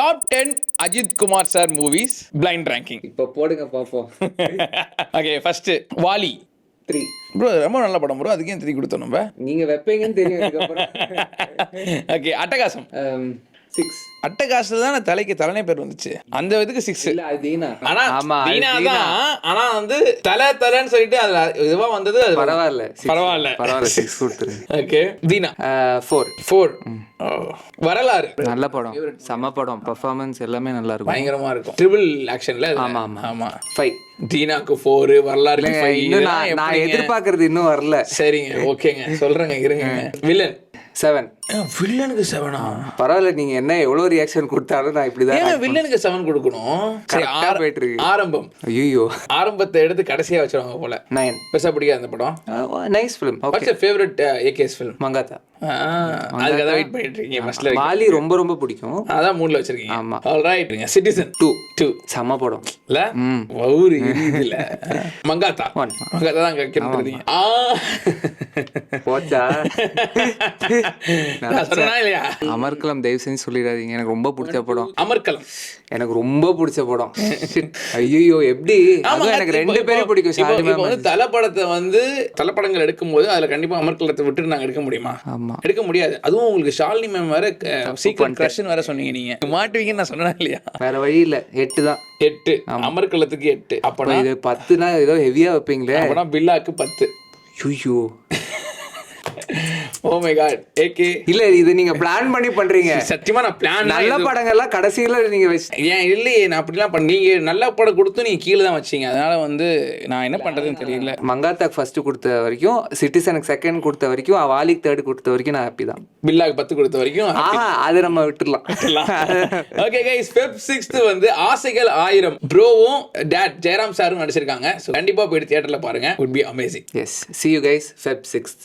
Top 10 Ajith Kumar sir movies blind ranking. இப்போ போடுங்க பாப்போம். Okay, first Vaali 3. ப்ரோ, ரொம்ப நல்ல படம் ப்ரோ, அதுக்கே 3 கொடுத்தோம் நம்ம. நீங்க வைப்பீங்கன்னு தெரியும் அதுக்கப்புறம். ஓகே, அட்டகாசம் 6. அட்டகாசத்துல தான் தலைக்கு தலைனை பேர் வந்துச்சு, அந்த இதுக்கு 6. இல்ல அது தீனா. ஆனா ஆமா, அது தீனா தீனா. தான். ஆனா வந்து தலைன்னு சொல்லிட்டு அதுல இதுவா வந்தது, அது பரவாயில்ல. பரவாயில்ல. 6 கொடுத்துரு. ஓகே, தீனா 4. வரலாறு நல்ல படம், செம படம், பெர்ஃபார்மன்ஸ் எல்லாமே நல்லா இருக்கும், பயங்கரமா இருக்கும். ட்ரிபிள் ஆக்ஷன்ல. ஆமா ஆமா ஆமா. 5. தீனாக்கு 4, வரலாறு 5. இன்னும் நான் எதிர்பார்க்கறது இன்னும் வரல. சரிங்க, ஓகேங்க, சொல்றேங்க, இருங்க. வில்லன் 7. வில்லனுக்கு 7ஆ? பரவாயில்ல, நீங்க என்ன எவ்வளவு ரியாக்ஷன் கொடுத்தாலும் நான் இப்படிதான். ஏன் வில்லனுக்கு 7 கொடுக்கணும்? சரி, Correct ஆ போயிட்டு இருக்கு. ஆரம்பம். ஐயோ, ஆரம்பத்தை எடுத்து கடைசியா வச்சிருவாங்க போல. 9. பெருசா பிடிக்காது அந்த படம். Nice film. What's your favourite AKS film? Mankatha. அதுக்கு தான் வெயிட் பண்ணிட்டு இருக்கீங்க. ஃபர்ஸ்ட்ல வாலி ரொம்ப ரொம்ப பிடிக்கும், அதான் மூட்ல வச்சிருக்கீங்க. ஆமா. ஆல்ரைட். சிட்டிசன் 2 செம படம் இல்ல? வௌரி இல்ல. மங்காத்தா 1. மங்காத்தா தான் கேக்குறீங்க. போச்சா? நான் சொன்னா இல்லையா? அமர்கலம் தயவு செஞ்சு சொல்லிடாதீங்க, எனக்கு ரொம்ப பிடிச்ச படம். அமர்கலம் எனக்கு ரொம்ப பிடிச்ச படம். ஐயோ, எப்படி? அதுவும் எனக்கு 2 பேரும் பிடிக்கும். ஷாலி இப்போ மேம். வந்து தலப்படத்தை வந்து தலப்படங்கள் எடுக்கும்போது அதுல கண்டிப்பா அமர்கலத்தை விட்டு நாங்க எடுக்க முடியுமா? ஆமா, எடுக்க முடியாது. அதுவும் உங்களுக்கு ஷாலினி மேம் வேற சீக்ரெட் கிரஷ்னு வேற சொன்னீங்க. நீங்க மாட்டுவீங்கன்னு நான் சொன்னேன் இல்லையா? வேற வழி இல்ல. 8 தான். 8 அமர்கலத்துக்கு 8. அப்பனா இது 10னா ஏதோ ஹெவியா வைப்பீங்களே. அப்பனா பில்லாக்கு 10. ஐயோ, ஓ மை காட். ஏகே இல்ல, இது நீங்க பிளான் பண்ணி பண்றீங்க. சத்தியமா நான் பிளான் நல்ல படங்கள்லாம் கடைசியில நீங்க ஏன் இல்லையே, நான் அப்படிலாம் நீங்க நல்ல படம் கொடுத்து நீங்க கீழே தான் வச்சீங்க. அதனால வந்து நான் என்ன பண்றதுன்னு தெரியல. மங்காத்தாக்கு ஃபர்ஸ்ட் கொடுத்த வரைக்கும், சிட்டிசனுக்கு செகண்ட் கொடுத்த வரைக்கும், வாலிக்கு தேர்ட் கொடுத்த வரைக்கும் நான் ஹாப்பி தான். பில்லாக்கு 10 கொடுத்த வரைக்கும் அது நம்ம விட்டுடலாம். ஓகே கைஸ், ஃபெப் 6 வந்து ஆசைகள் 1000 ப்ரோவும் டாட் ஜெயராம் சாரும் நடிச்சிருக்காங்க. ஸோ கண்டிப்பா போயிட்டு தியேட்டர்ல பாருங்க. would be amazing. Yes, see you guys Feb 6th.